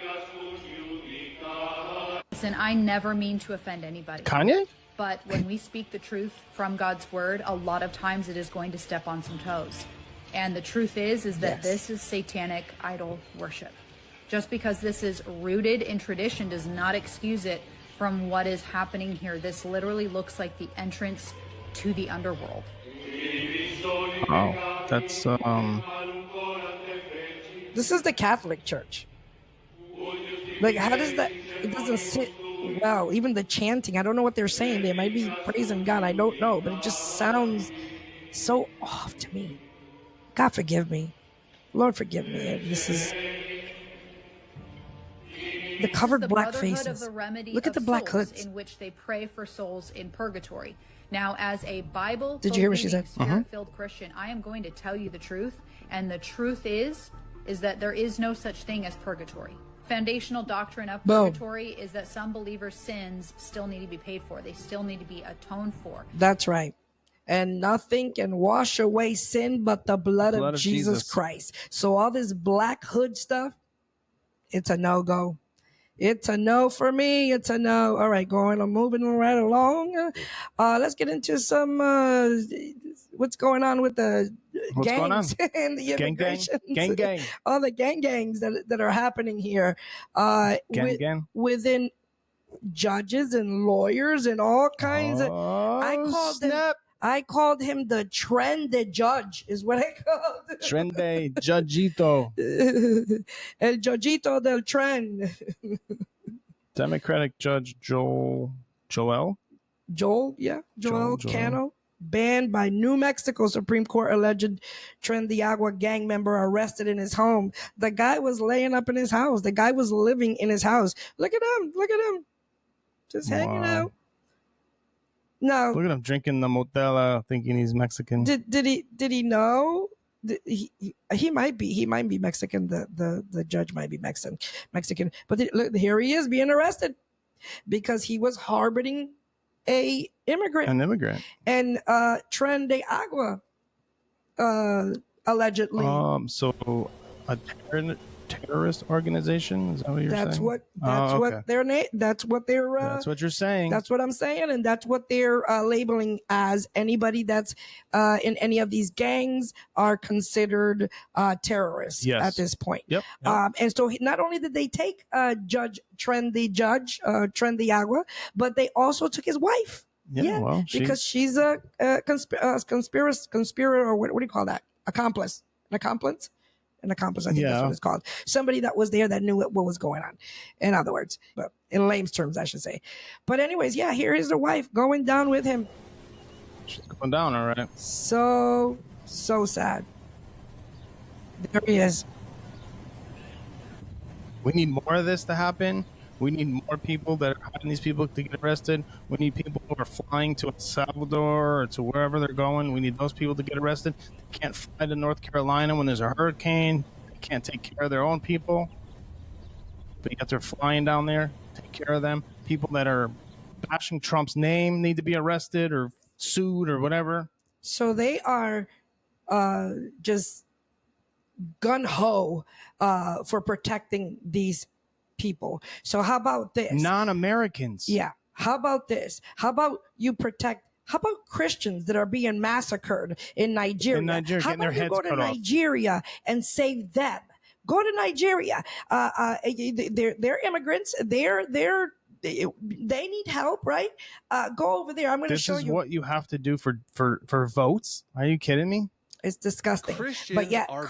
Listen, I never mean to offend anybody. Kanye? But when we speak the truth from God's word, a lot of times it is going to step on some toes. And the truth is that this is satanic idol worship. Just because this is rooted in tradition does not excuse it from what is happening here. This literally looks like the entrance to the underworld. Oh, that's This is the Catholic Church. Like, how does that? It doesn't sit well. Even the chanting, I don't know what they're saying. They might be praising God. I don't know, but it just sounds so off to me. God forgive me, Lord forgive me. This is the covered black faces. Look at the black hoods in which they pray for souls in purgatory. Now, as a Bible, did you hear what she said? Spirit-filled Christian, I am going to tell you the truth, and the truth is that there is no such thing as purgatory. Foundational doctrine of purgatory is that some believers' sins still need to be paid for. They still need to be atoned for. That's right. And nothing can wash away sin but the blood of Jesus Christ. So all this black hood stuff, it's a no-go. It's a no for me. It's a no. All right, moving right along. Let's get into some what's going on with the gangs and the immigration. Gang. All the gangs that are happening here. Within judges and lawyers and all kinds of. I called him the trendy judge, is what I called him. Trendy Judgito. El Judgito del Tren. Democratic Judge Joel Cano, banned by New Mexico Supreme Court, alleged Tren de Agua gang member arrested in his home. The guy was laying up in his house. The guy was living in his house. Look at him. Just hanging out. No. Look at him drinking the Modelo, thinking he's Mexican. Did he know? He might be Mexican. The judge might be Mexican. But look, here he is being arrested because he was harboring an immigrant. And Tren de Agua allegedly. So a terrorist organization? Is that what you're saying? That's what their name. That's what they're. That's what you're saying. That's what I'm saying, and that's what they're labeling as. Anybody that's in any of these gangs are considered terrorists at this point. Yep. And so not only did they take Judge Tren de Agua, but they also took his wife. Well, because she's a conspirator, or what do you call that? Accomplice. An accomplice, I think that's what it's called. Somebody that was there that knew what was going on. In other words, but in layman's terms, I should say. But anyways, here is the wife going down with him. She's going down, all right. So sad. There he is. We need more of this to happen. We need more people that are hiding these people to get arrested. We need people who are flying to El Salvador or to wherever they're going. We need those people to get arrested. They can't fly to North Carolina when there's a hurricane. They can't take care of their own people. But yet they're flying down there, take care of them. People that are bashing Trump's name need to be arrested or sued or whatever. So they are just gun-ho for protecting these people. So how about this? Non-Americans. Yeah. How about this? How about Christians that are being massacred in Nigeria? How about you go to Nigeria and save them? Go to Nigeria. They're immigrants. They need help, right? Go over there. I'm going to show you. This is what you have to do for votes. Are you kidding me? It's disgusting. Christians are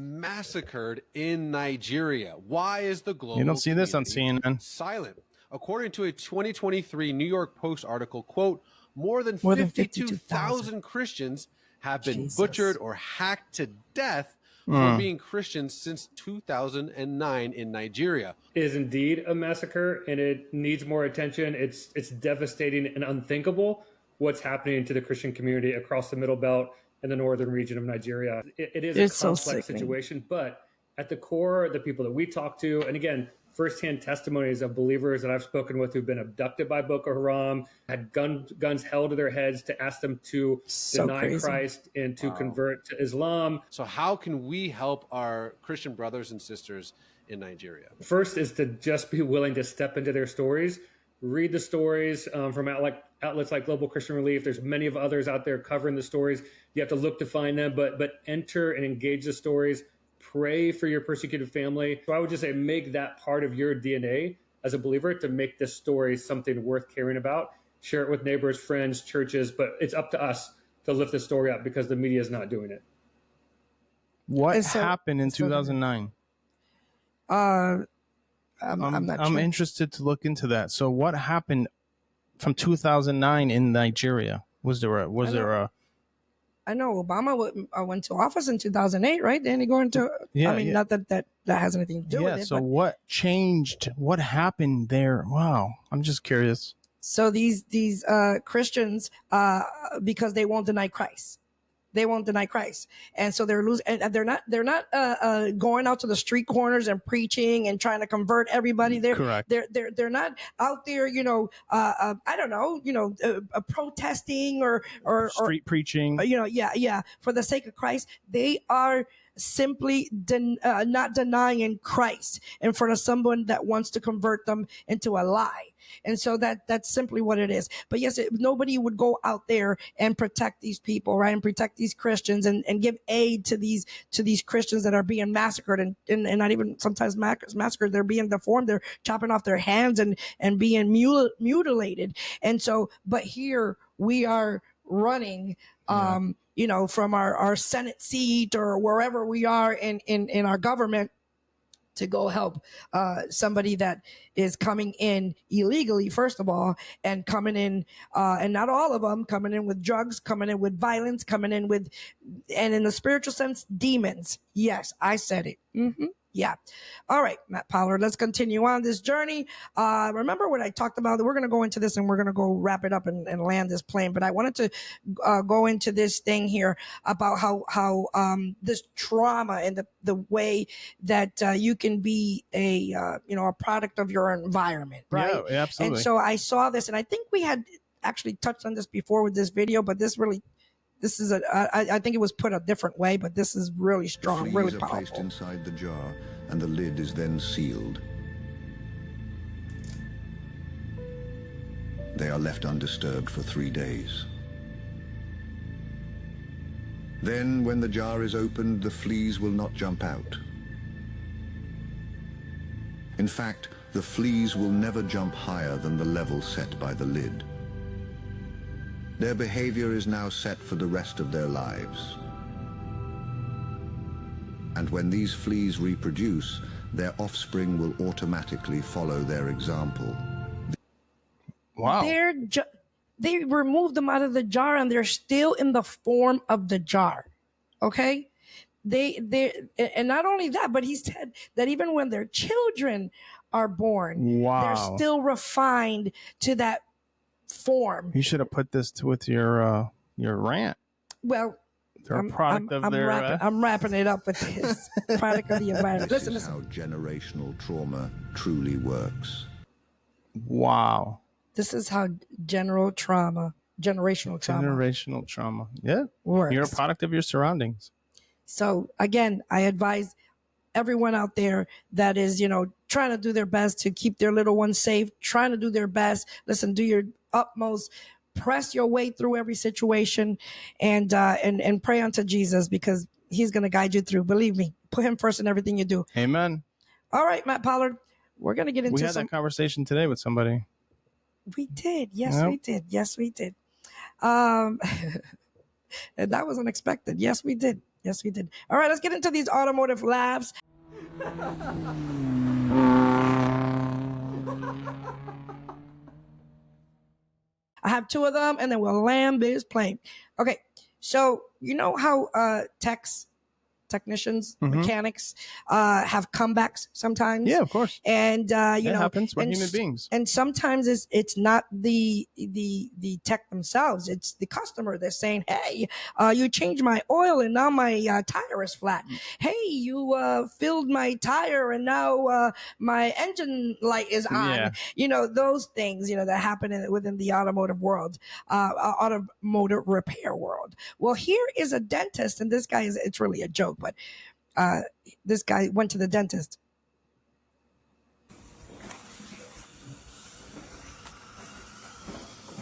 being massacred in Nigeria. Why is the global You don't see this on CNN. Silent? According to a 2023 New York Post article, quote, more than 52,000 Christians have been butchered or hacked to death for being Christians since 2009 in Nigeria. It is indeed a massacre, and it needs more attention. It's devastating and unthinkable what's happening to the Christian community across the Middle Belt in the northern region of Nigeria. It is a complex situation, but at the core, the people that we talk to, and again, firsthand testimonies of believers that I've spoken with who've been abducted by Boko Haram, had guns held to their heads to ask them to deny Christ and to convert to Islam. So how can we help our Christian brothers and sisters in Nigeria? First is to just be willing to step into their stories, read the stories from outlets like Global Christian Relief. There's many of others out there covering the stories. You have to look to find them, but enter and engage the stories. Pray for your persecuted family. So I would just say make that part of your DNA as a believer to make this story something worth caring about. Share it with neighbors, friends, churches, but it's up to us to lift the story up because the media is not doing it. What happened in 2009? I'm interested to look into that. So what happened from 2009 in Nigeria? Was there a I know Obama went to office in 2008, right? Didn't he go into? Not that has anything to do with it. So what changed? What happened there? Wow, I'm just curious. So these Christians, because they won't deny Christ. They won't deny Christ, and so they're losing. And they're not going out to the street corners and preaching and trying to convert everybody. Correct. They're not out there, I don't know, protesting or street preaching. For the sake of Christ. They are simply not denying Christ in front of someone that wants to convert them into a lie. And so that's simply what it is. But yes, nobody would go out there and protect these people, right? And protect these Christians and give aid to these Christians that are being massacred and not even sometimes massacred. They're being deformed. They're chopping off their hands and being mutilated. And so, but here we are running, you know, from our Senate seat or wherever we are in our government to go help somebody that is coming in illegally, first of all, and coming in, and not all of them, coming in with drugs, coming in with violence, coming in with, and in the spiritual sense, demons. Yes, I said it. Yeah. All right, Matt Pollard, let's continue on this journey. Remember what I talked about? We're going to go into this and we're going to go wrap it up and land this plane. But I wanted to go into this thing here about how this trauma and the way that you can be a product of your environment, right? Yeah, absolutely. And so I saw this, and I think we had actually touched on this before with this video, but this is I think it was put a different way, but this is really strong, really powerful. Fleas are placed inside the jar, and the lid is then sealed. They are left undisturbed for 3 days. Then, when the jar is opened, the fleas will not jump out. In fact, the fleas will never jump higher than the level set by the lid. Their behavior is now set for the rest of their lives. And when these fleas reproduce, their offspring will automatically follow their example. Wow. They removed them out of the jar and they're still in the form of the jar. Okay? And not only that, but he said that even when their children are born, they're still refined to that form. You should have put this with your rant. Well, they're a product of their. I'm wrapping it up with this product of the environment. This is how generational trauma truly works. Wow. This is how generational trauma. Yeah. Works. You're a product of your surroundings. So again, I advise everyone out there that is, trying to do their best to keep their little ones safe, trying to do their best. Listen, do your utmost, press your way through every situation, and pray unto Jesus, because he's going to guide you through. Believe me, put him first in everything you do. Amen. All right, Matt Pollard, we're going to get into We had that conversation today with somebody. We did. Yes, we did. Yes, we did. And that was unexpected. Yes, we did. Yes, we did. All right, let's get into these automotive labs. I have 2 of them, and then we'll land this plane. Okay, so you know how technicians, mechanics have comebacks sometimes? Yeah, of course. And it happens. We're human beings. And sometimes it's not the tech themselves, it's the customer. They're saying, hey, you changed my oil and now my tire is flat. Hey, you filled my tire and now my engine light is on. Yeah. Those things that happen within the automotive world, automotive repair world. Well, here is a dentist, and this guy it's really a joke, but this guy went to the dentist.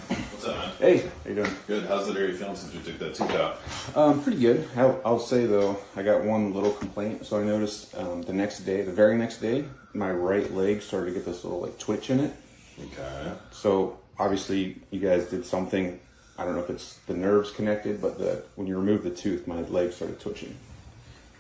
What's up, man? Hey, how you doing? Good. How's it? Are you feeling since you took that tooth out? Pretty good. I'll say though, I got one little complaint. So I noticed the very next day, my right leg started to get this little twitch in it. Okay. So obviously you guys did something. I don't know if it's the nerves connected, but when you remove the tooth, my leg started twitching.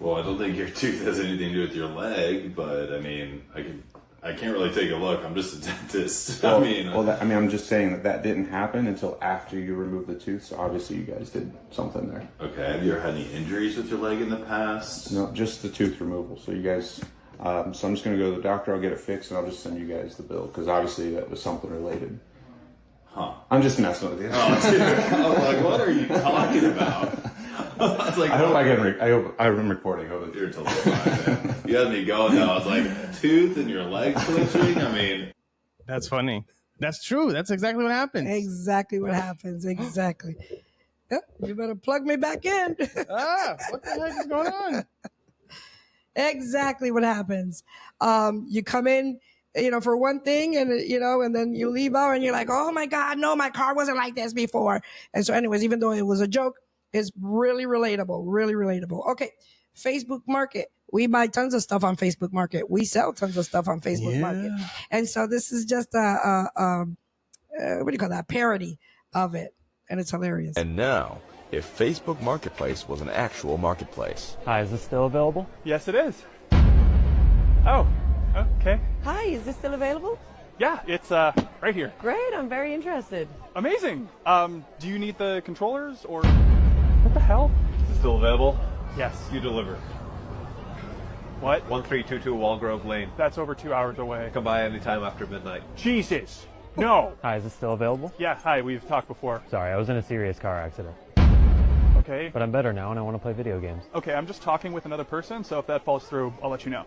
Well, I don't think your tooth has anything to do with your leg, but I mean, I can't really take a look. I'm just a dentist. Well, I'm just saying that didn't happen until after you removed the tooth. So obviously you guys did something there. Okay. Have you ever had any injuries with your leg in the past? No, just the tooth removal. So you guys, so I'm just going to go to the doctor. I'll get it fixed, and I'll just send you guys the bill, because obviously that was something related. Huh. I'm just messing with you. Oh, dude. I was like, what are you talking about? I was like, I hope I'm recording. You're totally fine, man. You had me going though. I was like, a tooth and your leg twitching? I mean. That's funny. That's true. That's exactly what happens. Exactly what happens. Exactly. Yep, you better plug me back in. What the heck is going on? exactly what happens. You come in, for one thing, and and then you leave out, and you're like, oh my God, no, my car wasn't like this before. And so, anyways, even though it was a joke, it's really relatable, really relatable. Okay, Facebook Market. We buy tons of stuff on Facebook Market. We sell tons of stuff on Facebook Market, and so this is just a what do you call that? Parody of it, and it's hilarious. And now, if Facebook Marketplace was an actual marketplace. Hi, is this still available? Yes, it is. Oh, okay. Hi, is this still available? Yeah, it's right here. Great, I'm very interested. Amazing. Do you need the controllers or what the hell? Is it still available? Yes. You deliver. What? 1322 Walgrove Lane. That's over 2 hours away. Come by anytime after midnight. Jesus. No. Hi, is this still available? Yeah, hi, we've talked before. Sorry, I was in a serious car accident. Okay. But I'm better now and I want to play video games. Okay, I'm just talking with another person, so if that falls through, I'll let you know.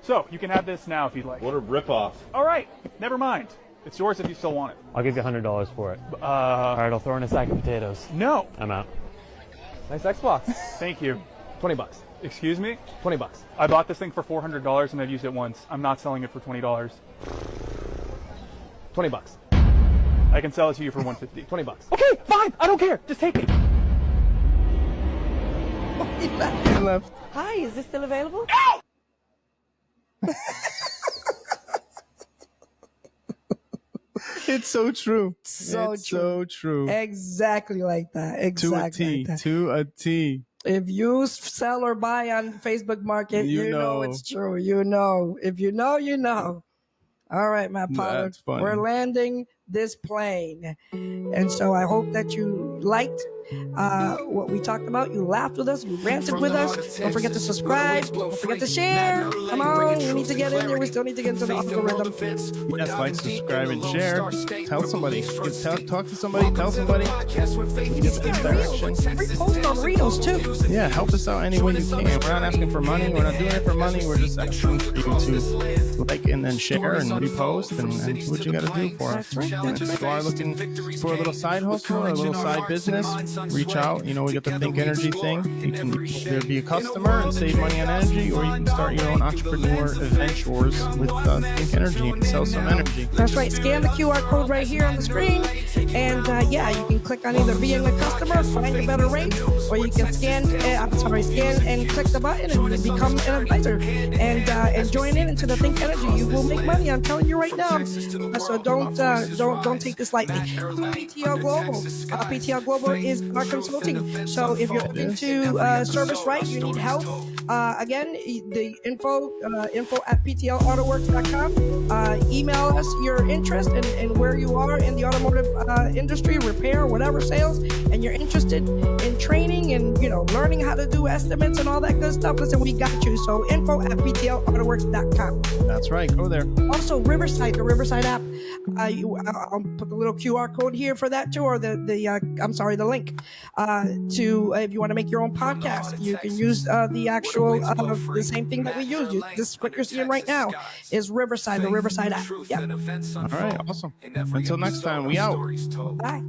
So, you can have this now if you'd like. What a ripoff. All right, never mind. It's yours if you still want it. I'll give you $100 for it. All right, I'll throw in a sack of potatoes. No. I'm out. Nice Xbox. Thank you. $20. Excuse me? $20. I bought this thing for $400 and I've used it once. I'm not selling it for $20. $20. I can sell it to you for $150. $20. Okay, fine. I don't care. Just take it. He left. Hi, is this still available? No! It's so true. So true. Exactly like that. Exactly. To a T. If you sell or buy on Facebook Market, you know it's true. You know. If you know, you know. All right, Matt Pollard. We're landing this plane. And so I hope that you liked what we talked about. You laughed with us. You ranted with us. Don't forget to subscribe. Don't forget to share. Come on. We need to get in there. We still need to get into the algorithm. Yes, like, subscribe, and share. Tell somebody. Talk to somebody. Tell somebody. We get the direction. Repost on Reels, too. Yeah, help us out any way you can. We're not asking for money. We're not doing it for money. We're just asking for you to like and then share and repost and do what you got to do for us. And if you are looking for a little side hustle or a little side business, reach out. We got the Think Energy thing. You can either be a customer and save money on energy, or you can start your own entrepreneur ventures with Think Energy and sell some energy. That's right. Scan the QR code right here on the screen. And you can click on either being a customer, find a better rate, or you can scan and click the button and become an advisor and join into the Think Energy. You will make money. I'm telling you right now. So don't take this lightly. PTL Global. PTL Global is our consulting. So if you're looking to service right, you need help. Again, the info at ptlautoworks.com. Email us your interest and where you are in the automotive industry, repair, whatever, sales, and you're interested in training and learning how to do estimates and all that good stuff. Listen, we got you. So info at ptlautoworks.com. That's right. Go there. Also, Riverside, the Riverside app. I'll put the little QR code here for that too, or the link to if you want to make your own podcast. You can use the actual the same thing that we use. This is what you're seeing right now is Riverside, the Riverside app. Yeah. All right. Awesome. Until next time, we out. Bye.